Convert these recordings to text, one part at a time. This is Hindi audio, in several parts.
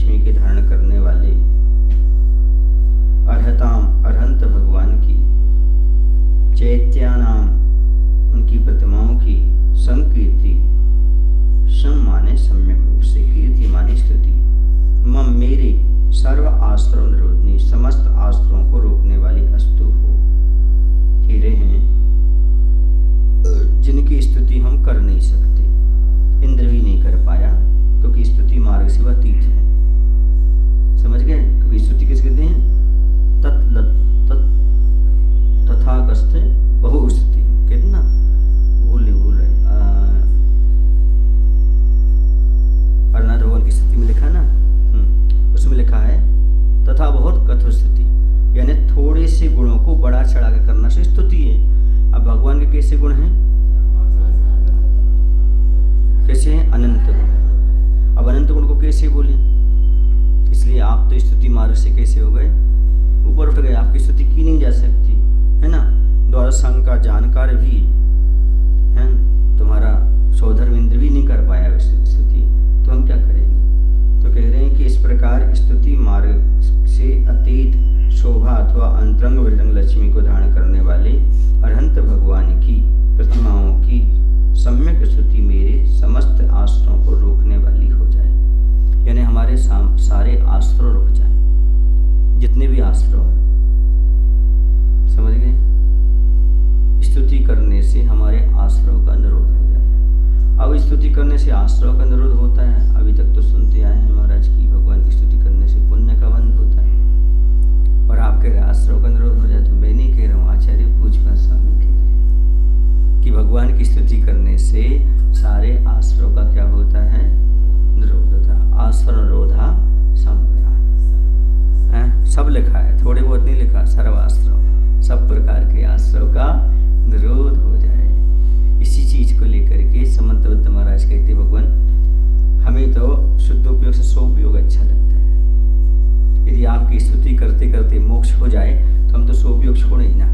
लक्ष्मी के धारण करने वाले अरहंत भगवान की चैत्यानाम उनकी प्रतिमाओं की संकीर्ति सम माने सम्यक रूप से, कीर्ति माने स्तुति, मम मेरे सर्व आश्रव निरोधनी समस्त आश्रवों को रोकने वाली अस्तु हो। हीरे हैं जिनकी स्तुति हम कर नहीं सकते, इंद्र भी नहीं कर पाया क्योंकि स्तुति मार्ग से वह अतीत है। समझ गए? क्योंकि स्तुति किस कहते हैं? तथागस्ते बहुस्तुति, कितना भूल रहे अरनाथ भगवान की स्तुति में लिखा ना, उसमें लिखा है तथा बहुत कथो स्तुति, यानी थोड़े से गुणों को बड़ा चढ़ा के करना से स्तुति है। अब भगवान के कैसे गुण हैं? कैसे हैं? अनंत गुण। अब अनंत गुण को कैसे बोले? इसलिए आप तो स्तुति मार्ग से कैसे हो गए? ऊपर उठ गए, आपकी स्तुति की नहीं जा सकती है ना। द्वादश अंग का जानकार भी है, तुम्हारा सौधर्म इंद्र भी नहीं कर पाया स्तुति, तो हम क्या करेंगे? तो कह रहे हैं कि इस प्रकार स्तुति मार्ग से अतीत शोभा अथवा अंतरंग बहिरंग लक्ष्मी को धारण करने वाले अरहंत भगवान की प्रतिमाओं की सम्यक स्तुति मेरे समस्त आश्रयों को रोकने वाली हो जाए, यानी हमारे सारे आश्रय रुक जाए, जितने भी आश्रय हैं। समझ गए? स्तुति करने से हमारे आश्रय का निरोध हो जाए। अब स्तुति करने से आश्रय का निरोध होता है, अभी तक तो सुनते आए हैं महाराज की भगवान की स्तुति करने से पुण्य का बंध होता है, और आप कह रहे आश्रय का निरोध हो जाए। तो मैं नहीं कह रहा हूँ, आचार्य पूजपा स्वामी कह रहे हैं कि भगवान की स्तुति करने से सारे आश्रय का क्या होता है? निरोध होता है। आश्रय निरोधा संग्रह है, सब लिखा है, थोड़े बहुत नहीं लिखा। सर्वाश्रय, सब प्रकार के आश्रय का निरोध हो जाए। इसी चीज को लेकर के समंतवत महाराज कहते भगवान हमें तो शुद्ध उपयोग से सो उपयोग अच्छा लगता है। यदि आपकी स्तुति करते करते मोक्ष हो जाए तो हम तो सो उपयोग छोड़े ही ना,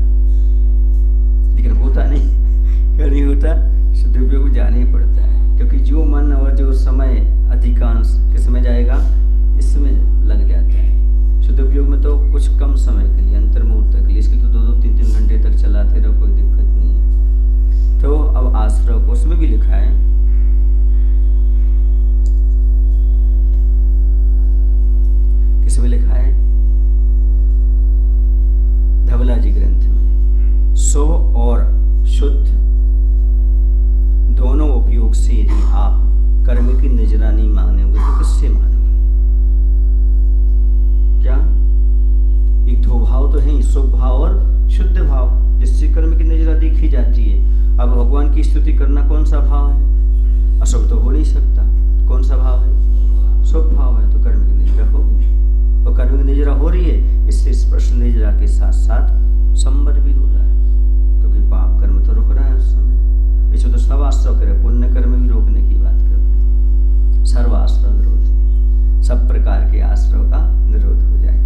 लेकिन होता नहीं, क्या नहीं होता? शुद्ध उपयोग जाना ही पड़ता है, क्योंकि जो मन और जो समय अधिकांश किस में जाएगा? इसमें लग जाता है। शुद्ध उपयोग में तो कुछ कम समय के लिए, अंतर्मुहूर्त के लिए, इसके तो 2-2, 3-3 घंटे तक चलाते रहो, कोई दिक्कत नहीं है। तो अब आश्रय को उसमें भी लिखा है, किसमें लिखा है? धवला जी ग्रंथ में। सो और शुद्ध दोनों उपयोग से यदि आप कर्म की निजरानी मानोगे तो किससे मानोगे? क्या? एक दो भाव तो है, शुभ भाव और शुद्ध भाव, जिससे कर्म की निजरा देखी जाती है। अब भगवान की स्तुति करना कौन सा भाव है? अशुभ तो हो नहीं सकता। कौन सा भाव है? शुभ भाव है, तो कर्म की निजरा होगी, और कर्म की निजरा हो रही है, इससे स्पर्श निजरा के साथ साथ संबर भी हो रहा है, क्योंकि पाप कर्म तो रुक रहा है उस समय। इसे तो सब आश्रय करे, पुण्य कर्म भी रोकने की बात करते हैं। सर्व आश्रय निरोध, सब प्रकार के आश्रय का निरोध हो जाए।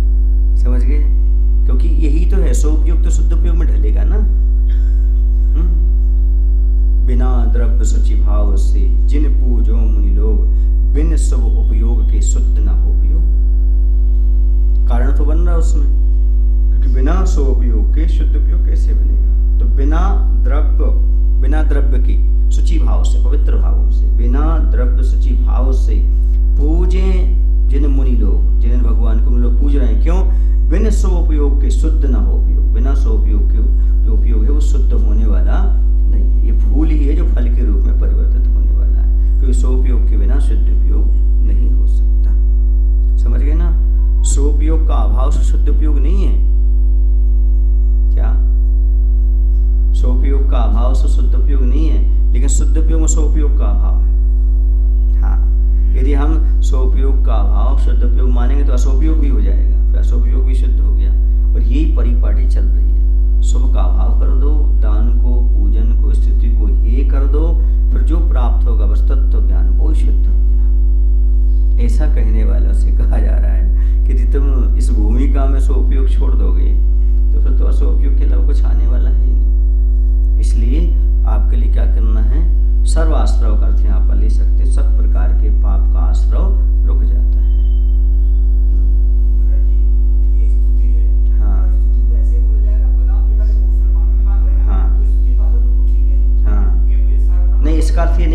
समझ गए? क्योंकि यही तो है, सो उपयोग तो शुद्ध उपयोग में ढलेगा ना। बिना द्रव्य शुचि भाव से जिन पूजो मुनि लोग, बिन सब उपयोग के शुद्ध ना हो उपयोग। कारण तो बन रहा है उसमें, क्योंकि बिना सो उपयोग के शुद्ध उपयोग कैसे बनेगा? तो बिना द्रव्य के शुचि भाव से, पवित्र भावों से, बिना द्रव्य शुचि भाव से पूजे जिन मुनि लोग, जिन भगवान को मुनि लोग पूज रहे हैं, क्यों? बिन सो उपयोग के शुद्ध ना हो उपयोग। बिना सो उपयोग के जो उपयोग है वो शुद्ध होने वाला नहीं है। ये फूल ही है जो फल के रूप में परिवर्तित होने वाला है, क्योंकि सो उपयोग के बिना शुद्ध उपयोग नहीं हो सकता। समझ गए ना? सो उपयोग का अभाव से शुद्ध उपयोग नहीं है। क्या? सो उपयोग का अभाव से शुद्ध उपयोग नहीं है, लेकिन शुद्ध उपयोग में सो उपयोग का अभाव है। हाँ, यदि हम सो उपयोग का अभाव शुद्ध उपयोग मानेंगे तो असोपयोग भी हो जाएगा, फिर असोपयोग भी शुद्ध हो गया। और यही परिपाटी चल रही है। शुभ का अभाव कर दो, दान को, पूजन को, स्तुति को हे कर दो, फिर जो प्राप्त होगा बस तत्व ज्ञान वो शुद्ध हो गया। ऐसा कहने वालों से कहा जा रहा है कि यदि तुम इस भूमिका में सो उपयोग छोड़ दोगे तो फिर तो असो उपयोग के अलावा कुछ आने वाला है ही नहीं। इसलिए आपके लिए क्या करना है? सर्व आश्रय का अर्थ यहाँ पर ले सकते, सब प्रकार के पाप का आश्रय रुक जाता है।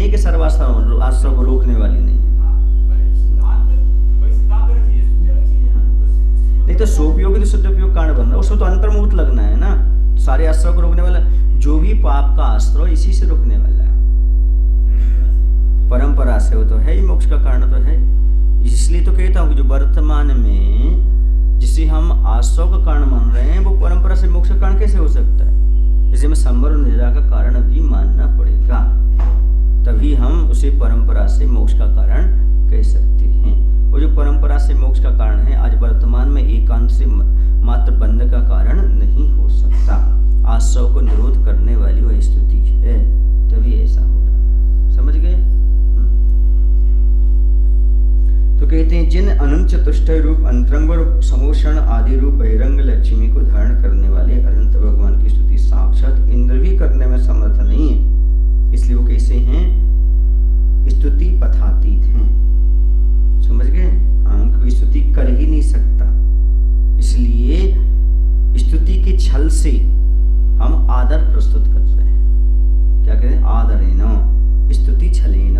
नहीं कि सर्वाश्रम को रोकने वाली नहीं है। नहीं तो सोपयोग तो सदुपयोग कारण बन रहा है, उसको तो अंतर्मुक्त लगना है ना। सारे आश्रय को रोकने वाला जो भी पाप का आश्रय इसी से रोकने वाला है, परंपरा से, वो तो है ही, मोक्ष का कारण तो है। इसलिए तो कहता हूँ कि जो वर्तमान में जिसे हम आश्रय का कारण मान रहे हैं, वो परंपरा से मोक्ष का कारण कैसे हो सकता है? इसे में संवर और निद्रा का कारण भी मानना पड़ेगा, तभी हम उसे परंपरा से मोक्ष का कारण कह सकते हैं। वो जो परंपरा से मोक्ष का कारण है, आज वर्तमान में एकांत से मात्र बंध का कारण नहीं हो सकता। आश्रय को निरोध करने वाली वह स्तुति है, तभी ऐसा हो रहा है। समझ गए? तो कहते हैं जिन अनंत चतुष्टय रूप, अंतरंग रूप, समोषण आदि रूप बहिरंग लक्ष्मी को धारण करने वाले अनंत भगवान की स्तुति साक्षात इंद्र भी करने में समर्थ नहीं है, इसलिए वो कैसे हैं? स्तुति पथातीत हैं। समझ गए? उनकी स्तुति कर ही नहीं सकता। इसलिए स्तुति के छल से हम आदर प्रस्तुत कर रहे हैं। क्या कहते हैं? आदरेण स्तुति छलेन।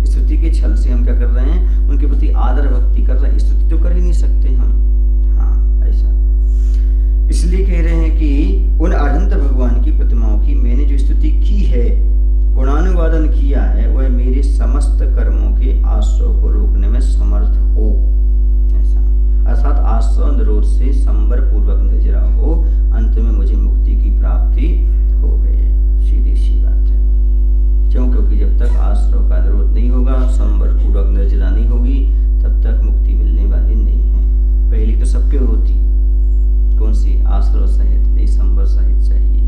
स्तुति के छल से हम क्या कर रहे हैं? उनके प्रति आदर भक्ति कर रहे हैं। स्तुति तो कर ही नहीं सकते हम। हाँ, ऐसा। इसलिए कह रहे हैं कि उन अनंत भगवान की प्रतिमाओं की मैंने जो स्तुति की है, गुणानुवादन किया है, वह मेरे समस्त कर्मों के आश्रय को रोकने में समर्थ हो। ऐसा अर्थात आश्रय निरोध से संवर पूर्वक निर्जरा हो, अंत में मुझे मुक्ति की प्राप्ति हो गई। सीधी सी बात है। क्यों? क्योंकि जब तक आश्रय का निरोध नहीं होगा, संवर पूर्वक निर्जरा नहीं होगी, तब तक मुक्ति मिलने वाली नहीं है। पहली तो सबके होती, कौन सी? आश्रय सहित नहीं, संवर सहित चाहिए।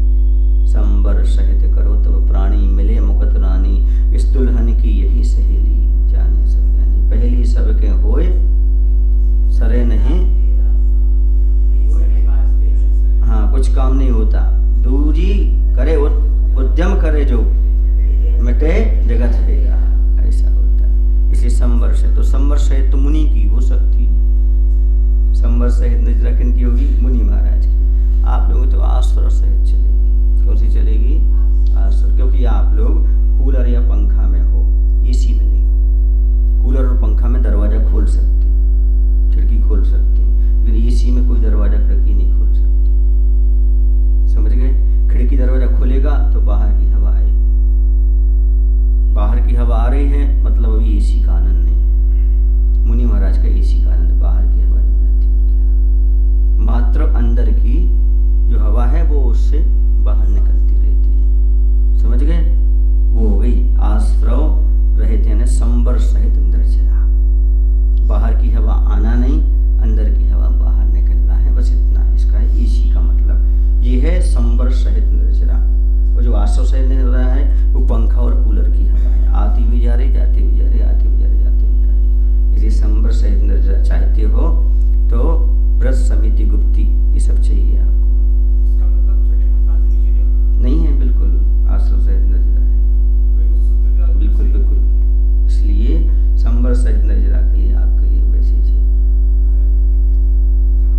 संवर सहित करो तब प्राणी मिले मुकत रानी, इस दुल्हन की यही सहेली जाने सब ज्ञानी। पहली सबके होए सरे नहीं, हाँ, कुछ काम नहीं होता। दूजी करे उद्यम करे जो मिटे जगत रहेगा, ऐसा होता है। इसलिए संवर सहित, तो संवर सहित तो मुनि की हो सकती, संवर सहित निर्जरा किन की होगी? मुनि महाराज की। आप लोग तो आश्रय सहित चलेगी। कौन सी चलेगी? आश्रय। क्योंकि आप लोग कूलर या पंखा में हो, एसी में नहीं। कूलर और पंखा में दरवाजा खोल सकते, खिड़की खोल सकते, लेकिन एसी में कोई दरवाजा खिड़की नहीं खोल सकते। समझ गए? खिड़की दरवाजा खोलेगा तो बाहर की हवा आएगी। बाहर की हवा आ रही है मतलब अभी एसी का आनंद नहीं है। मुनि महाराज का एसी का आनंद, बाहर की हवा नहीं आती। मात्र अंदर की जो हवा है वो उससे बाहर निकलती रहती है। समझ गए? वो हो गई आश्रय रहित यानी संवर सहित निर्जरा। बाहर की हवा आना नहीं, अंदर की हवा बाहर निकलना है, बस इतना। इसका है एसी का मतलब। ये है संवर सहित निर्जरा। वो जो आश्रय सहित निर्जरा है वो पंखा और कूलर की हवा है, आती भी जा रही, जाती भी जा रही, आती भी जा रही, जाती भी जा रही। इसलिए संवर सहित निर्जरा चाहते हो तो व्रत समिति गुप्ती ये सब चाहिए आपको। नहीं है, बिल्कुल आश्रय सहित निर्जरा है, बिल्कुल बिल्कुल। इसलिए संवर सहित निर्जरा के लिए आपके लिए वैसे ही चाहिए।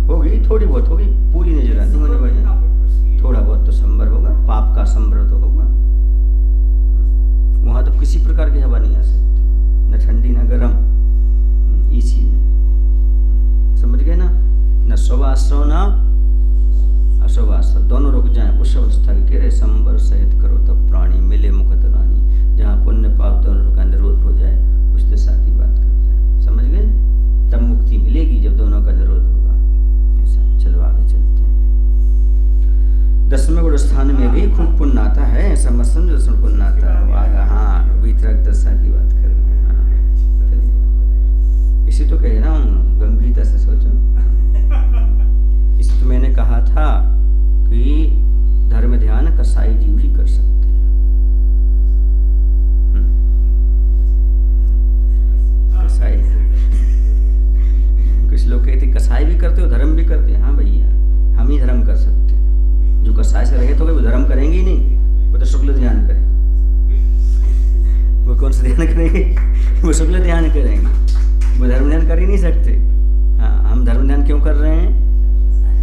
होगी थोड़ी बहुत, होगी पूरी निर्जरा नहीं होने वाली, थोड़ा बहुत तो संवर होगा, पाप का संवर तो होगा। वहां तो किसी प्रकार की हवा नहीं आ सकती, न ठंडी न गर्म, एसी में। समझ गए ना? न शुभाश्रय न अशुभाश्रय, दोनों रुक जाए। उस अवस्था के कह रहे संवर सहित करो तब प्राणी मिले मुकत रानी, जहाँ पुण्य पाप दोनों का निरोध हो जाए, उस दिशा की बात कर रहे हैं। समझ गए? तब मुक्ति मिलेगी जब दोनों का निरोध होगा। ऐसा। चलो आगे चलते हैं। 10वें गुण स्थान में भी खूब पुण्य आता है, ऐसा मत समझो 10वें पुण्य आता है। हाँ, वितरक दशा की बात कर रहे हैं। हाँ, चलिए। इसी तो कह रहा हूँ, गंभीरता से सोचो। इस तो मैंने कहा था कि धर्म ध्यान कसाई जीव ही कर सकते हैं। कसाई, कुछ लोग कहते कसाई भी करते हो धर्म भी करते हैं। हाँ भैया, हम ही धर्म कर सकते हैं। जो कसाई से रहित हो गए वो धर्म करेंगे ही नहीं, वो तो शुक्ल ध्यान करेंगे। वो कौन सा ध्यान करेंगे? वो शुक्ल ध्यान करेंगे, वो धर्म ध्यान कर ही नहीं सकते। हाँ, हम धर्म ध्यान क्यों कर रहे हैं?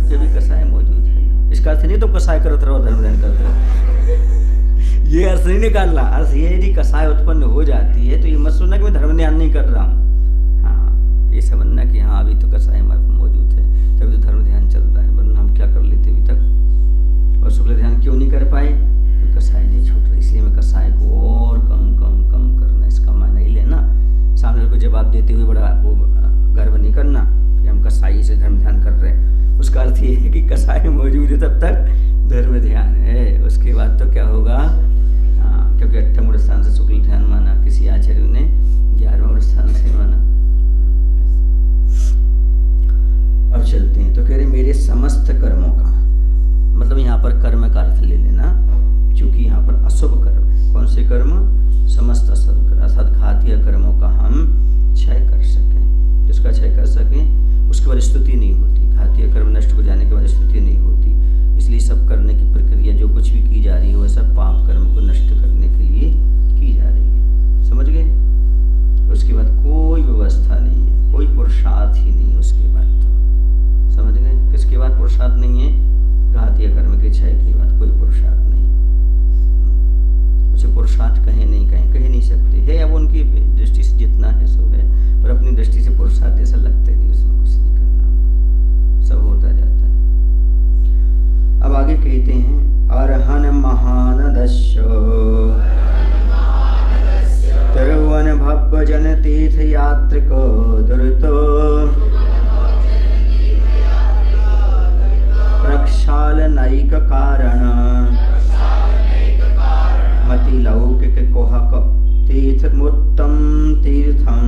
क्योंकि कसाई मौजूद है। इसका अर्थ नहीं तो कसाई करते रहो, धर्म ध्यान करते रहो। ये अर्थ नहीं निकालना। अर्थ ये यदि कसाय उत्पन्न हो जाती है तो ये मत सोचना कि मैं धर्म ध्यान नहीं कर रहा हूँ। हाँ, ये समझना कि हाँ अभी तो कसाय मौजूद है तभी तो धर्म ध्यान चल रहा है, वरना हम क्या कर लेते अभी तक। और शुक्ल ध्यान क्यों नहीं कर पाए? क्योंकि कसाय नहीं छूट रही। इसलिए मैं कसाय को और कम करना, इसका माना ही लेना। सामने को जवाब देते हुए बड़ा वो गर्व नहीं करना कि हम कसाई से धर्म ध्यान कर रहे हैं। उसका अर्थ ये है कि कसाय मौजूद है तब तक धर्म ध्यान है, उसके बाद तो क्या होगा। हाँ, क्योंकि 8वें स्थान से शुक्ल ध्यान माना, किसी आचार्य ने 11वें स्थान से माना। अब चलते हैं। तो कह रहे मेरे समस्त कर्मों का, मतलब यहाँ पर कर्म का अर्थ ले लेना, क्योंकि यहाँ पर अशुभ कर्म है। कौन से कर्म? समस्त अशुभ कर्म, अर्थात घातीय कर्मों का हम क्षय कर सकें। जिसका क्षय कर सकें उसके बाद स्तुति नहीं होती। घातीय कर्म नष्ट हो जाने के बाद स्तुति नहीं होती। इसलिए सब करने की प्रक्रिया जो कुछ भी की जा रही है वह सब पाप कर्म को नष्ट करने के लिए की जा रही है। समझ गए? उसके बाद कोई व्यवस्था नहीं है, कोई पुरुषार्थ ही नहीं है उसके बाद। तो समझ गए? किसके बाद पुरुषार्थ नहीं है? घातीय कर्म के क्षय के बाद कोई पुरुषार्थ नहीं। उसे पुरुषार्थ कहे नहीं सकते है। अब उनकी दृष्टि से जितना है सो है, पर अपनी दृष्टि से पुरुषार्थ ऐसा लगता नहीं, उसमें कुछ नहीं करना, सब होता जाता है। अब आगे कहते हैं अर्हन महानदस्य तिरुवन भव्य जन तीर्थ यात्रिक दुर्तो प्रक्षाल नैक कारण मति लौकिक कोहक तीर्थमुत्तम तीर्थम।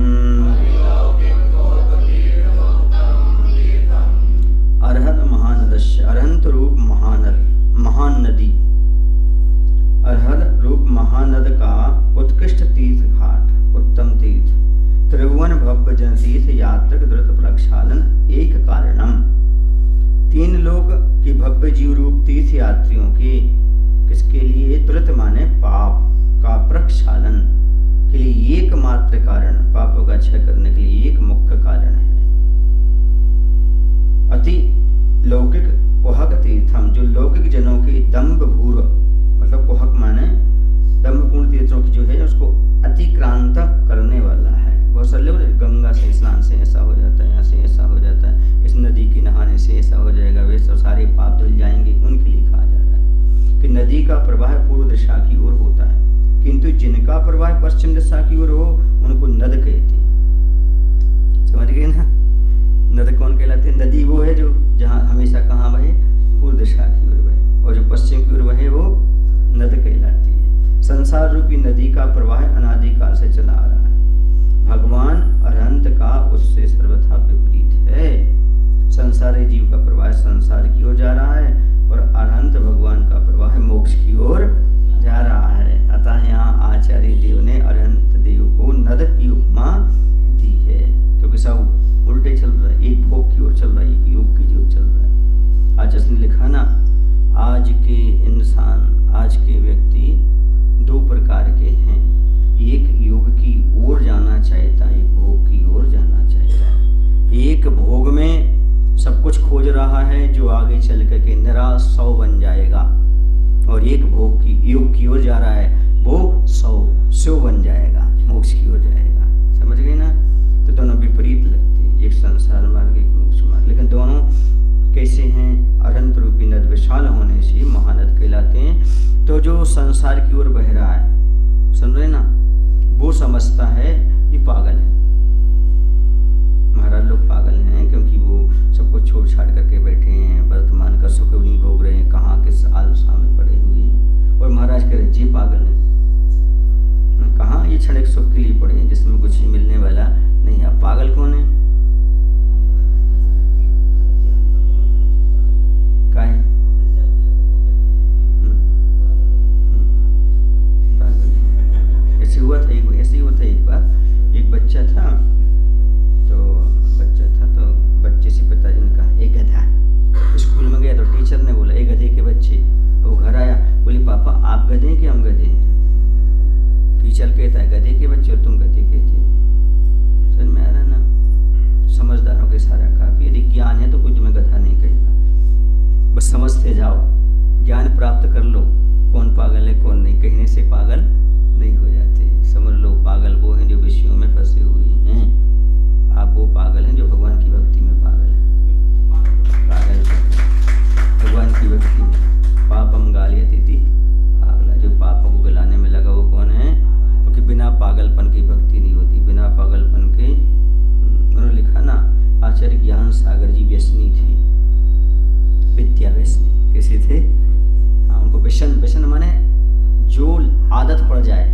अरहत महानदस्य, अरहंत रूप महान नदी, अरहत रूप महानद का उत्कृष्ट तीर्थ घाट, उत्तम तीर्थ, त्रिभुवन भव्य जन तीर्थ यात्रिक द्रुत प्रक्षालन एक कारणम। 3 लोक की भव्य जीव रूप तीर्थ यात्रियों के किसके लिए? द्रुत माने पाप का प्रक्षालन के लिए एकमात्र कारण, पापों का क्षय करने के लिए एक मुख्य कारण है। अति लौकिक कोहक तीर्थम, जो लौकिक जनों के दम्भ भूर, मतलब कोहक माने दम्भपूर्ण तीर्थों की जो है उसको अतिक्रांत करने वाला है। बहुत सारे लोग गंगा से स्नान से ऐसा हो जाता है, यहाँ से ऐसा हो जाता है, इस नदी के नहाने से ऐसा हो जाएगा, वे सब सारे पाप धुल जाएंगे। उनके लिए कहा जा रहा है कि नदी का प्रवाह पूर्व दिशा की ओर होता है, किंतु जिनका प्रवाह पश्चिम दिशा की ओर हो उनको नद कहते हैं। समझ गए ना? नद कौन कहलाते हैं? नदी वो है जो जहाँ हमेशा कहाँ बहे? पूर्व दिशा की ओर बहे, और जो पश्चिम की ओर बहे वो नद कहलाती है। संसार रूपी नदी का प्रवाह अनादिकाल से चला आ रहा है। भगवान अरहंत का उससे सर्वथा विपरीत है। संसारी जीव का प्रवाह संसार की ओर जा रहा है और अरहंत भगवान का प्रवाह मोक्ष की ओर जा रहा है। अतः यहाँ आचार्य देव ने अरहंत देव को नद की उपमा दी है, क्योंकि सब उल्टे चल रहा है, एक भोग की ओर चल रहा है, एक योग की ओर चल रहा है। आज उसने लिखा ना, आज के इंसान, आज के व्यक्ति 2 प्रकार के हैं। एक योग की ओर जाना चाहता है, एक भोग की ओर जाना चाहता है। एक भोग में सब कुछ खोज रहा है जो आगे चल करके निराश 100 बन जाएगा, और एक भोग की योग की ओर जा रहा है, वो 100 बन जाएगा, मोक्ष की ओर जाएगा। समझ गए ना? तो दोनों विपरीत लगते हैं, एक संसार मार्ग एक मोक्ष मार्ग, लेकिन दोनों कैसे हैं? अरहंत रूपी नद विशाल होने से महानद कहलाते हैं। तो जो संसार की ओर बह रहा है, सुन रहे ना, वो समझता है ये पागल है। महाराज लोग पागल हैं क्योंकि वो सब कुछ छोड़ छाड़ करके बैठे हैं, वर्तमान का सुख नहीं भोग रहे हैं, कहाँ किस आलसा में पड़े हुए हैं। और महाराज कह रहे जी पागल हैं, कहाँ ये क्षणिक सुख के लिए पड़े हैं जिसमें कुछ मिलने वाला नहीं। अब पागल कौन है? ऐसे ही हुआ था एक बार। एक बच्चा था तो बच्चे से पिताजी ने कहा एक गधा। स्कूल में गया तो टीचर ने बोला एक गधे के बच्चे। वो घर आया, बोली पापा आप गधे हैं कि हम गधे हैं? टीचर कहता है गधे के बच्चे और तुम गधे कहते हो। समझ में आ रहा ना? समझदारों के सारा काफी। यदि ज्ञान है तो कोई तुम्हें गधा नहीं कहेगा, बस समझते जाओ, ज्ञान प्राप्त कर लो, कौन पागल है कौन नहीं, कहने से पागल नहीं हो जाते। समझ लो पागल वो हैं जो विषयों में फंसे हुए हैं, आप वो पागल हैं जो भगवान की भक्ति में पागल हैं। पागल भगवान की भक्ति में पापम गालियति पागला, जो पापों को गलाने में लगा वो कौन है? क्योंकि बिना पागलपन की भक्ति नहीं होती, बिना पागलपन के। उन्होंने लिखा ना, आचार्य ज्ञान सागर जी व्यसनी थे, विद्या व्यसनी। कैसे थे? हाँ, उनको व्यसन माने जो आदत पड़ जाए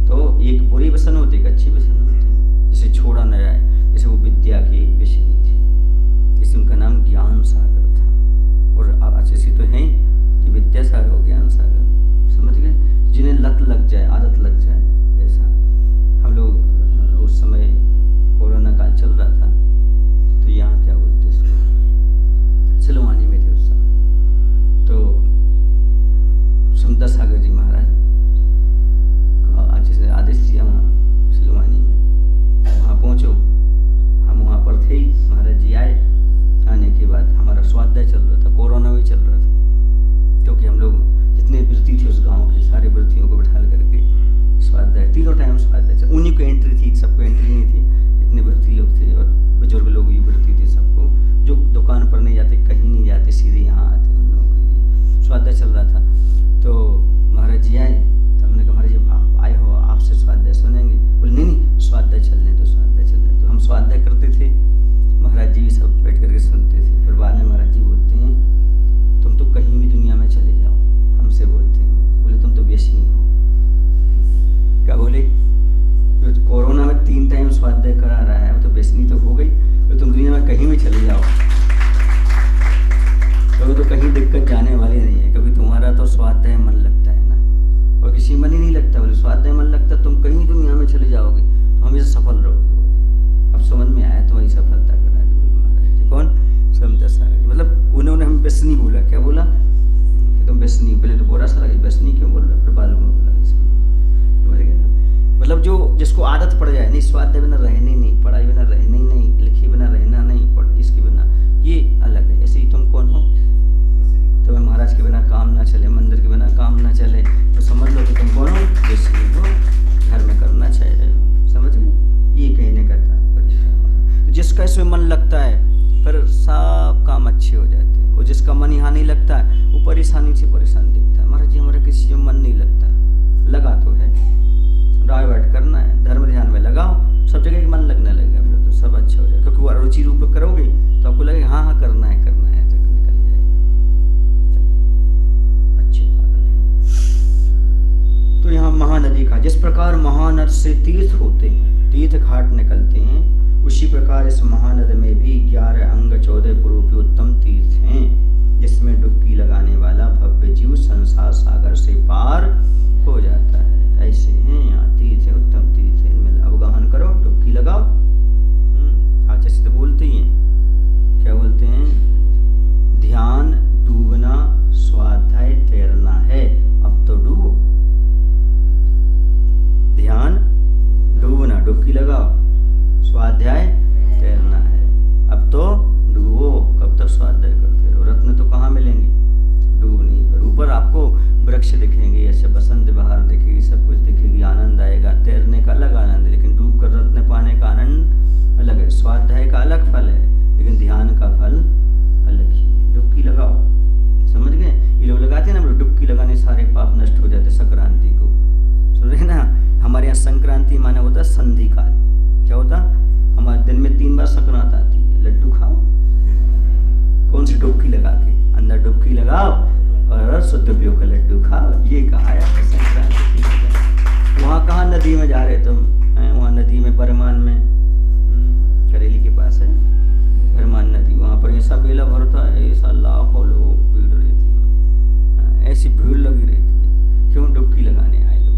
तो एक बुरी व्यसन होती है, एक अच्छी व्यसन होती है, जिसे छोड़ा न जाए। जैसे वो विद्या की व्यसनी थी, इसलिए उनका नाम ज्ञान सागर था। और आचार्य तो हैं कि विद्या सागर और ज्ञान सागर, समझ गए? जिन्हें लत लग जाए, आदत लग जाए। ऐसा हम लोग उस समय कोरोना काल चल रहा था, तो यहाँ क्या बोलते सिलवानी में थे उस समय। तो समता सागर जी महाराज ने आदेश दिया वहाँ सिलवानी में, वहाँ पहुँचो। हम वहाँ पर थे ही, महाराज जी आए। आने के बाद हमारा स्वाध्याय चल रहा था, कोरोना भी चल रहा था, क्योंकि हम लोग जितने व्रती थे उस गांव के सारे व्रतियों को बिठाल करके स्वाध्याय, तीनों टाइम स्वाध्याय चल। उन्हीं को एंट्री थी, सबको एंट्री नहीं थी, इतने व्रती लोग थे और बुजुर्ग लोग भी व्रती थे। सबको जो दुकान पर नहीं जाते, कहीं नहीं जाते, सीधे यहाँ आते, उन लोगों के लिए स्वाध्याय चल रहा था। तो महाराज जी आए, तो हमने कहा महाराज जी आप आए हो, आपसे स्वाध्याय सुनेंगे। बोले नहीं स्वाध्याय चलने दो, स्वाध्याय चलने दो। हम स्वाध्याय करते थे, महाराज जी भी सब बैठ करके सुनते थे। फिर बाद में महाराज जी बोलते हैं तुम तो कहीं भी दुनिया में चले जाओ, हमसे बोलते हैं, बोले तुम तो व्यसनी हो। क्या बोले? जो कोरोना में 3 टाइम स्वाध्याय करा रहा है वो तो व्यसनी तो हो गई, तो तुम दुनिया में कहीं भी चले जाओ तो कहीं दिक्कत जाने वाली नहीं है, क्योंकि तुम्हारा तो स्वाध्याय मन लगता है ना, और किसी मन ही नहीं लगता। बोले स्वाध्याय मन लगता, तुम कहीं दुनिया में चले जाओगे तो हमेशा सफल रहोगे। अब समझ में आया तुम्हारी सफलता करा दी। बोले महाराज जी कौन? समता सागर। मतलब उन्होंने हम व्यसनी बोला। क्या बोला? कि तुम व्यसनी। पहले तो बुरा सा लगा, व्यसनी क्यों बोल रहा? फिर बाद में बोला मतलब जो जिसको आदत पड़ जाए, नहीं स्वाध्याय बिना रहने नहीं, पढ़ाई बिना रहने ही नहीं, लिखे बिना रहना नहीं, पढ़ इसके बिना, ये अलग है। ऐसे ही तुम कौन हो? तुम्हें महाराज के बिना काम ना चले, मंदिर के बिना काम ना चले, तो समझ लो कि तुम कौन हो? व्यसनी हो, घर में करना चाहिए। समझ गए? ये कहने का था। तो जिसका इसमें मन लगता है फिर सब काम अच्छे हो जाते हैं, और जिसका मन यहाँ नहीं लगता है वो परेशानी से परेशान दिखता है। महाराज जी हमारा किसी में मन नहीं लगता, लगा तो है, डाइवर्ट करना है, धर्म ध्यान में लगाओ, सब जगह मन लगने लगेगा, फिर तो सब अच्छा हो जाएगा। क्योंकि वो रुचि रूप करोगे तो आपको लगेगा हाँ हाँ करना है, करना है, तक निकल जाएगा। अच्छे पागल हैं। तो यहाँ महानदी का, जिस प्रकार महानद से तीर्थ होते हैं, तीर्थ घाट निकलते हैं, उसी प्रकार इस महानद में भी 11 अंग 14 पुरूपी उत्तम तीर्थ हैं, जिसमें डुबकी लगाने वाला भव्य जीव संसार सागर से पार हो जाता है। ऐसे हैं यहाँ तीर्थ है, उत्तम तीर्थ है, इनमें अवगाहन करो, डुबकी लगाओ। आचार्य से तो बोलते ही हैं, क्या बोलते हैं? ध्यान, डूबना, स्वाध्याय, तैरना है, अब तो डूबो। ध्यान, डूबना, डुबकी लगाओ, स्वाध्याय, तैरना है, अब तो डूबो। कब तक स्वाध्याय करते रहो? रत्न तो कहाँ मिलेंगे? डूबने पर। ऊपर आपको वृक्ष दिखेंगे, ऐसे बसंत बहार दिखेगी, सब कुछ दिखेगी, आनंद आएगा। तैरने का अलग आनंद है, लेकिन डूब कर रत्न पाने का आनंद अलग है। स्वाध्याय का अलग फल है, लेकिन ध्यान का फल अलग ही है। डुबकी लगाओ, समझ गए? ये लोग लगाते हैं ना, डुबकी लगाने सारे पाप नष्ट हो जाते। संक्रांति को सुन रहे ना, हमारे यहाँ संक्रांति माना होता है संधि काल। क्या होता? हमारे दिन में 3 बार संक्रांत आती है। लड्डू खाओ, कौन सी डुबकी लगा के, अंदर डुबकी लगाओ और शुद्ध उपयोग का लड्डू खाओ। ये कहा है संक्रांति। वहाँ कहाँ नदी में जा रहे तुम? वहाँ नदी में बरमान में, करेली के पास है बरमान नदी, वहाँ पर ऐसा मेला भरता है, ऐसा लाखों लोग भीड़ रहती है, ऐसी भीड़ लगी रहती है। क्यों? डुबकी लगाने आए लोग,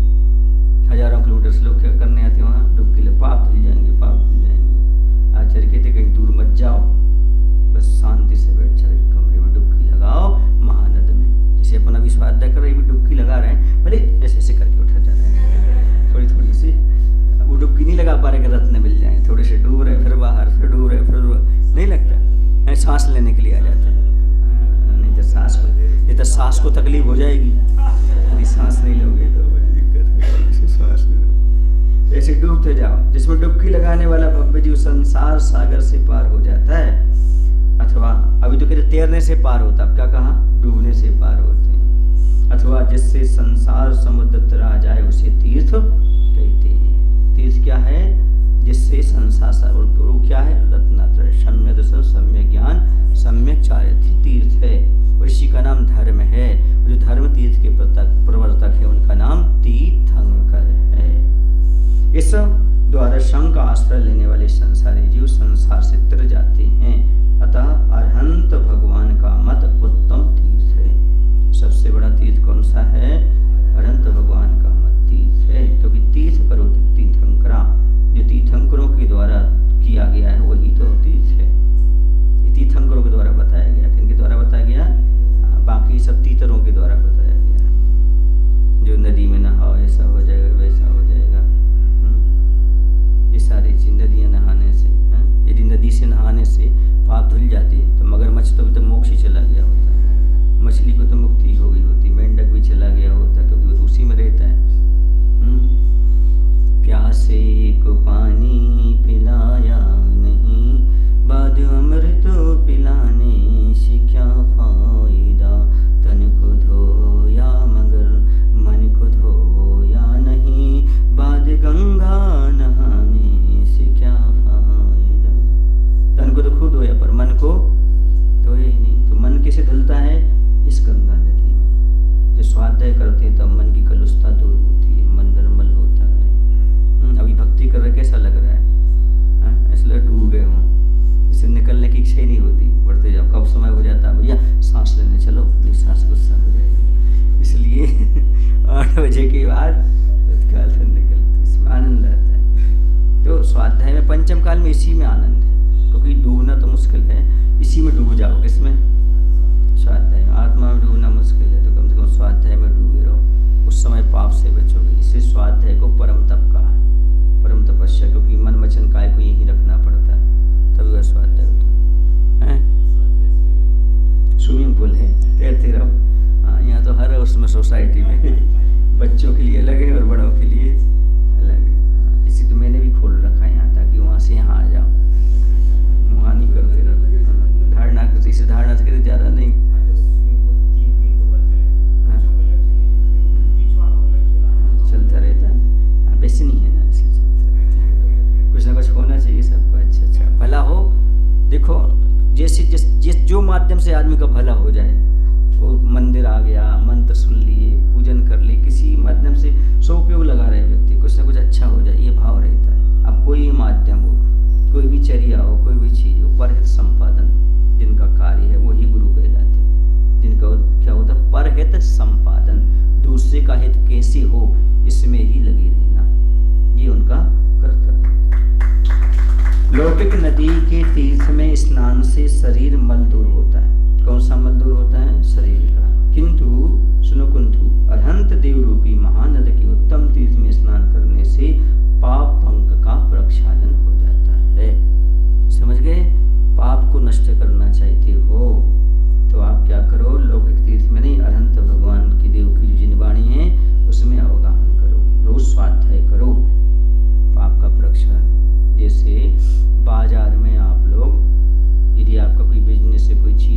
हजारों किलोमीटर से लोग क्या करने आते हैं वहाँ? डुबकी लगा। पाप धुल जाएंगे, पाप धुल जाएंगे। आचार्य कहते कहीं दूर मत जाओ, बस शांति से बैठ जाओ कमरे में, डुबकी लगाओ महानद में। जैसे अपन अभी स्वाध्याय कर रहे हैं, डुबकी लगा रहे हैं, भले ऐसे ऐसे करके उठा जा रहा है, थोड़ी थोड़ी सी। वो डुबकी नहीं लगा पा रहे कि रत्न मिल जाए, थोड़े से डूब रहे, फिर बाहर, फिर डूब रहे, फिर नहीं लगता। सांस लेने के लिए आ जाते हैं, नहीं तो सांस को तकलीफ हो जाएगी। यदि सांस नहीं लोगे तो बड़ी दिक्कत है, सांस नहीं लोगे ऐसे डूबते जाओ। जिसमें डुबकी लगाने वाला भव्य जीव संसार सागर से पार हो जाता है, अथवा अभी तो कहते तैरने से पार होता, अब क्या कहा, डूबने से पार होते हैं। अथवा जिससे संसार समुद्र तरा जाए उसे तीर्थ कहते हैं। तीर्थ क्या है, जिससे संसार और क्या है, रत्नात्रय, सम्यक दर्शन, सम्यक ज्ञान, सम्यक चारित्र्य तीर्थ है। और इसी का नाम धर्म है। जो धर्म तीर्थ के प्रवर्तक है उनका नाम तीर्थंकर है। इस द्वारा शंख का आश्रय लेने वाले संसारी जीव संसार से तर जाते हैं। अतः अरहंत भगवान का मत उत्तम तीर्थ है। सबसे बड़ा तीर्थ कौन सा है, अरहंत भगवान का मत तीर्थ है। क्योंकि तीर्थ करो तीर्थंकरा, जो तीर्थंकरों के द्वारा किया गया है वही तो तीर्थ है। ये तीर्थंकरों के द्वारा बताया गया। किनके द्वारा बताया गया, बाकी सब तीर्थरों के द्वारा बताया गया। जो नदी में नहाओ ऐसा हो जाएगा, वैसा हो जाएगा। ये सारी चीज नदियाँ नहाने से, यदि नदी से नहाने से पाप धुल जाते तो मगरमच्छ तो अभी तो मोक्ष ही चला गया होता, मछली को तो मुक्ति हो गई होती, मेंढक भी चला गया होता, क्योंकि वो तो उसी में रहता है। प्यासे को पानी पिलाया नहीं, बाद अमृत पिलाने से क्या फायदा। तन को धोया मगर मन को धोया नहीं, बाद गंगा नहाने से क्या फायदा। तन को तो खुद धोया पर मन को धोया ही नहीं। तो मन कैसे धुलता है, इस गंगा नदी में। जब स्वाध्याय करते हैं तब मन की कलुषता दूर होती है, मन निर्मल होता है। अभी भक्ति कर रहे कैसा लग रहा है, इसलिए डूब गए हों, इससे निकलने की इच्छा ही नहीं होती। बढ़ते जाओ, कब समय हो जाता है भैया सांस लेने चलो, अपनी सांस गुस्सा हो जाएगी। इसलिए 8 बजे के बाद तत्काल से निकलते, इसमें आनंद आता है। तो स्वाध्याय में पंचम काल में इसी में आनंद है, क्योंकि डूबना तो मुश्किल है, इसी में डूब जाओ। किसमें, स्वाध्याय में। आत्मा में डूबना मुश्किल है तो कम से कम स्वाध्याय में डूबे रहो, उस समय पाप से बचोगे। इससे स्वाध्याय को परम तप कहा है, परम तपस्या, क्योंकि मन वचन काय को यहीं रखना पड़ता है, तभी वह स्वाध्याय होता है। स्विमिंग पूल है, तैरते रहो। हाँ, यहाँ तो हर उसमें सोसाइटी में बच्चों के लिए अलग है और बड़ों के लिए अलग है। इसी तो मैंने भी खोल रखा है यहाँ, ताकि वहाँ से यहाँ आ जाओ, वहाँ नहीं करते रहो। धारणा इसे धारणा से करते ज़्यादा नहीं, चलता रहता है, वैसे नहीं है ना, इसलिए चलता रहता है। कुछ ना कुछ होना चाहिए सबको, अच्छा भला हो। देखो जैसे जिस जो माध्यम से आदमी का भला हो जाए, वो मंदिर आ गया, मंत्र सुन लिए, पूजन कर लिए, किसी माध्यम से सौपयोग लगा रहे व्यक्ति, कुछ ना कुछ अच्छा हो जाए, ये भाव रहता है। अब कोई भी माध्यम हो, कोई भी चर्या हो, कोई भी चीज़ हो, परहित संपादन जिनका कार्य है वही गुरु कहलाते हैं। जिनका क्या होता है, परहित संपादन, दूसरे का हित कैसे हो इसमें ही लगे रहना, ये उनका कर्तव्य। लौकिक नदी के तीर्थ में स्नान से शरीर मल दूर होता है। कौन सा मल दूर होता है, शरीर का। किंतु सुनो कुंतु अरहंत देव रूपी महानद के उत्तम तीर्थ में स्नान करने से पाप पंक का प्रक्षालन हो जाता है। समझ गए, पाप को नष्ट करना चाहते हो तो आप क्या करो, लौकिक तीर्थ में नहीं, अरहंत भगवान की देव की जो जिनवाणी है उसमें अवगाहन करो, रोज स्वाध्याय करो, पाप का प्रक्षालन। जैसे बाजार में आप लोग, यदि आपका कोई बिजनेस है, कोई चीज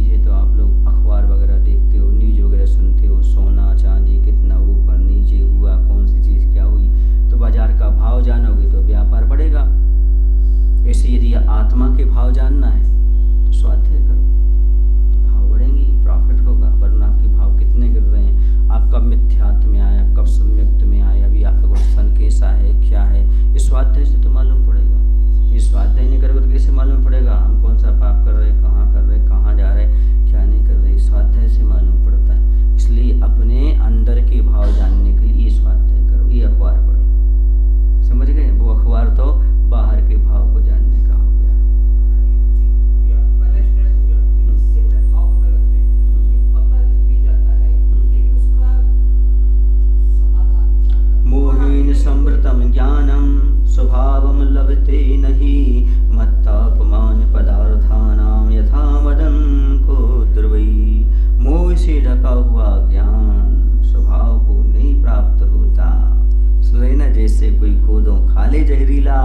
डाले जहरीला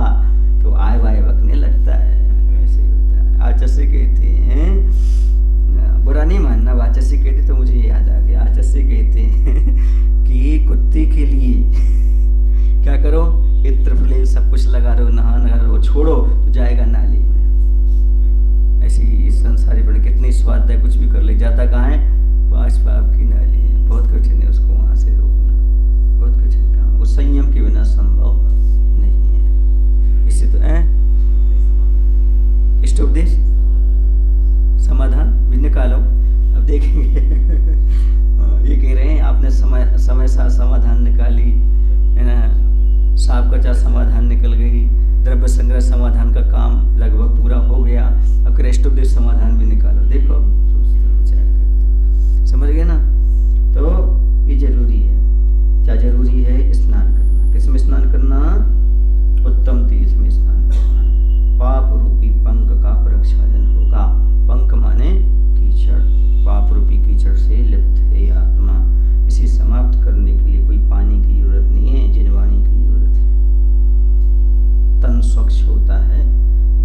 तो आय वाय बकने लगता है, ऐसे ही होता है। आचर से कहते हैं, बुरा नहीं मानना, आचर से कहते तो मुझे याद आ गया, आचर से कहते हैं कि कुत्ते के लिए क्या करो, इत्र फलेल सब कुछ लगा रहे हो, नहा रहो, छोड़ो तो जाएगा नाली में। ऐसी इस संसारी पर कितनी स्वाद है, कुछ भी कर ले, जाता कहाँ है, 5 पाप की नाली है। बहुत कठिन है उसको वहां से रोकना, बहुत कठिन काम, वो संयम के बिना संभव नहीं है। इससे तो इष्टोपदेश समाधान भी निकालो, अब देखेंगे। ये कह रहे हैं आपने समय साथ समाधान निकाली है ना, सांप कचा समाधान निकल गई, द्रव्य संग्रह समाधान का काम लगभग पूरा हो गया, अब कृष्णोपदेश समाधान भी निकालो। देखो विचार करते, समझ गए ना। तो ये जरूरी है, क्या जरूरी है, स्नान करना। किसमें स्नान करना, उत्तम तीर्थ में स्नान करना। पाप रूपी पंख का प्रक्षालन होगा। पंख माने कीचड़, पाप रूपी कीचड़ से लिप्त है आत्मा। इसे समाप्त करने के लिए कोई पानी की जरूरत नहीं है, जिनवाणी की जरूरत है। तन स्वच्छ होता है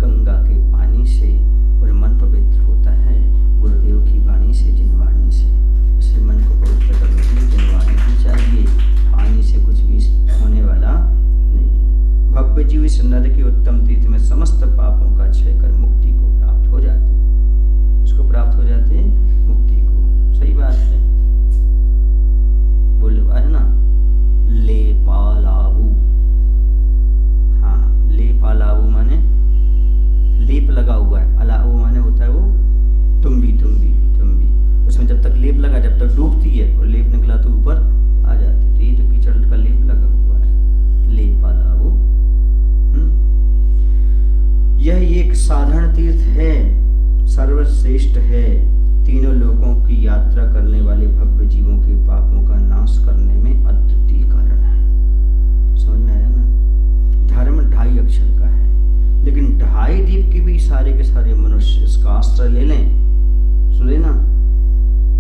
गंगा के पानी से और मन पवित्र होता है गुरुदेव की वाणी से, जिनवाणी से। इसे मन को पवित्र करने के लिए जिनवाणी की चाहिए, पानी से कुछ भी होने वाला नहीं है। भव्य जीव इस नर के उत्तम तीर्थ में समस्त पापों का क्षय कर मुक्ति को प्राप्त हो जाते हैं। इसको प्राप्त हो जाते हैं, मुक्ति को। सही बात है, बोल है ना, लेपालाबू। हाँ, लेपालाबू माने लेप लगा हुआ है, अलाबू माने होता है वो तुम्बी, तुम्बी तुम्बी। उसमें जब तक लेप लगा, जब तक डूबती है और लेप निकला तो ऊपर आ जाती है। तो ये तो कीचड़ का लेप लगा हुआ है, लेपालाबू। यह एक साधारण तीर्थ है, सर्वश्रेष्ठ है। तीनों लोकों की यात्रा करने वाले भव्य जीवों के पापों का नाश करने में अद्वितीय कारण है। समझ में आया ना। धर्म 2.5 अक्षर का है, लेकिन 2.5 द्वीप के भी सारे के सारे मनुष्य इसका आश्रय ले लें, सुने ना,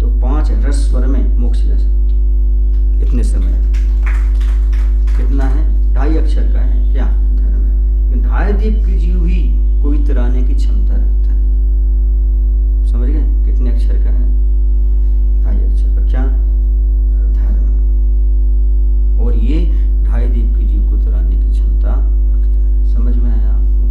तो 5 रस स्वर में मोक्ष जा सकते। इतने समय कितना है, 2.5 अक्षर का है क्या धर्म। 2.5 द्वीप के जीव भी कोई तराने की क्षमता रखता है। समझ गए, कितने अक्षर का है, 2.5 अक्षर का क्या धर्म। और ये 2.5 द्वीप के जीव को तराने की क्षमता रखता है। समझ में आया आपको।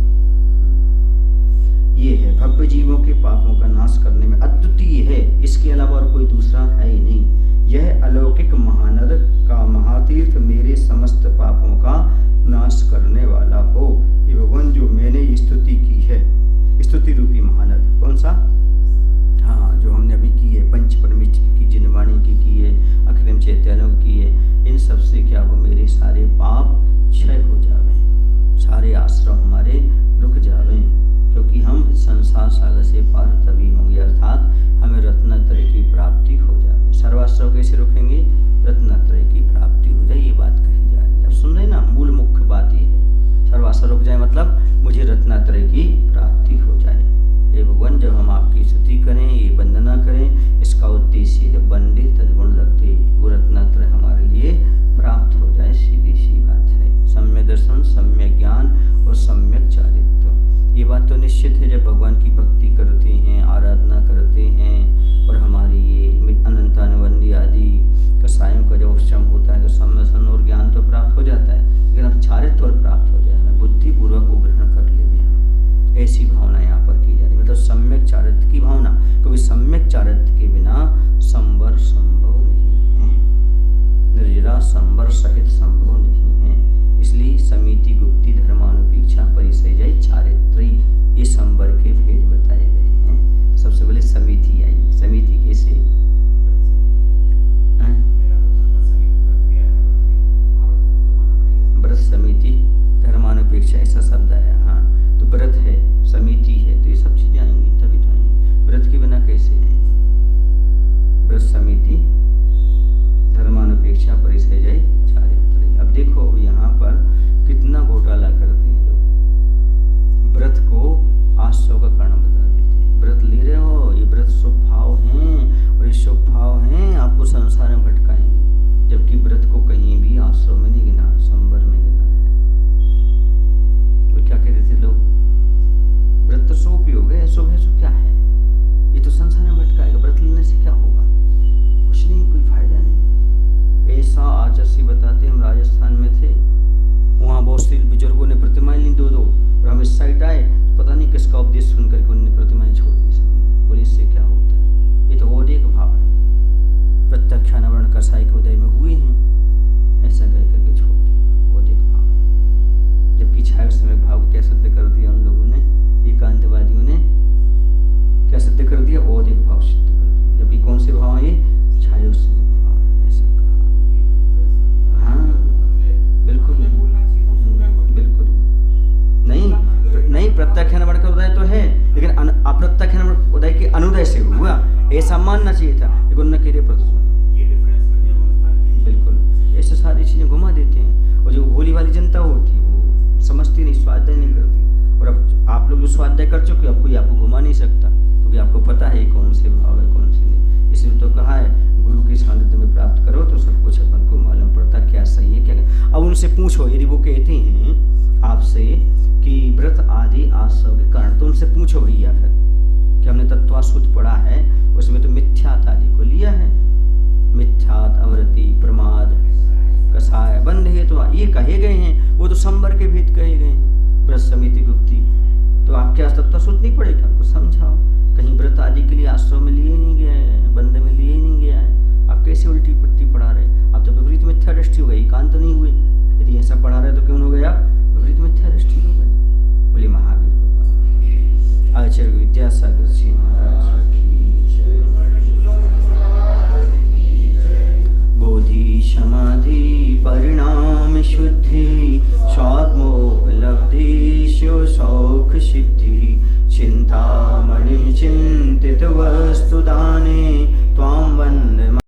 ये है भव्य जीवों के पापों का नाश करने में अद्वितीय है, इसके अलावा और कोई दूसरा है ही नहीं। यह अलौकिक महानद का महातीर्थ मेरे समस्त पापों का नाश करने वाला हो। ये भगवान जो मैंने स्तुति की है, स्तुति रूपी महानद कौन सा, हाँ, जो हमने अभी की है, पंच परमेश्वर की, जिनवाणी की है, अक्रिम चैत्यालों की है, इन सब से क्या हो, मेरे सारे पाप क्षय हो जावे, सारे आश्रम हमारे रुक जावे, क्योंकि हम संसार सागर से पार तभी होंगे, अर्थात हमें रत्नत्रय की प्राप्ति हो जाए। सर्वाश्रम कैसे रुकेंगे, रत्नत्रय की प्राप्ति हो जाए, ये बात कही जा रही है। अब सुन रहे ना, मूल मुख्य बात ये है, सर्वाश्रम रुक जाए मतलब मुझे रत्नत्रय की प्राप्ति हो जाए। हे भगवान, जब हम आपकी स्तुति करें, ये वंदना करें, इसका उद्देश्य है वंदे तद्गुण लब्धे, वो रत्नत्रय हमारे लिए प्राप्त हो जाए। सीधी सी बात है, सम्यक दर्शन, सम्यक ज्ञान और सम्यक चारित्र्य। ये बात तो निश्चित है, जब भगवान की भक्ति करते हैं, आराधना करते हैं और हमारी ये अनंतानुबंधी आदि कसायों का जब उपशम होता है तो सम्यसन और ज्ञान तो प्राप्त हो जाता है, लेकिन अब चारित्र्य और प्राप्त हो जाए, हमें बुद्धिपूर्वक वो ग्रहण कर ले। ऐसी भावना यहाँ पर की जा रही है, मतलब सम्यक चारित्र्य की भावना, क्योंकि सम्यक चारित्र्य के बिना संवर संभव नहीं है, निर्जरा संवर सहित संभव नहीं है। इसलिए समिति गुप्ति धर्मानुपेक्षा परिसय चारित्री, ये संवर के भेद बताए हुआ, ऐसा मानना चाहिए था, लेकिन न करे पर बिल्कुल ऐसे सारी चीज़ें घुमा देते हैं। और जो भोली वाली जनता होती है वो समझती नहीं, स्वाध्याय नहीं करती। और अब आप लोग जो स्वाध्याय कर चुके हो, अब कोई आपको घुमा नहीं सकता, क्योंकि आपको पता है कौन से भाव है कौन से नहीं। इसलिए तो कहा है गुरु के सानिध्य में प्राप्त करो तो सब कुछ अपन को मालूम पड़ता क्या सही है क्या। अब उनसे पूछो, यदि वो कहते हैं आपसे कि व्रत आदि आसव के कारण, तो उनसे पूछो भैया फिर कि हमने तत्वासुत पढ़ा है, उसमें तो मिथ्यात आदि को लिया है। मिथ्यात, अवृत्ति, प्रमाद, कसाय, बंध है, तो ये कहे गए हैं, वो तो संवर के भेद कहे गए हैं, व्रत समिति गुप्ति। तो आप क्या तत्वासुत नहीं पढ़े, क्या उनको समझाओ। कहीं व्रत आदि के लिए आश्रम में लिए नहीं गया है, बंध में लिए नहीं गया है, आप कैसे उल्टी पट्टी पढ़ा रहे? आप तो विपरीत मिथ्या दृष्टि हो गई, एकांत नहीं हुए। यदि ऐसा पढ़ा रहे तो क्यों हो गए आप? विपरीत मिथ्या दृष्टि हो गए। बोले महावीर भगवान आचार्य विद्यासागर जी महाराज की जय। बोधि समाधि परिणाम शुद्धि स्वात्मोपलब्धि शिव सौख सिद्धि चिंतामणि चिंतित वस्तु दाने त्वां वंदे।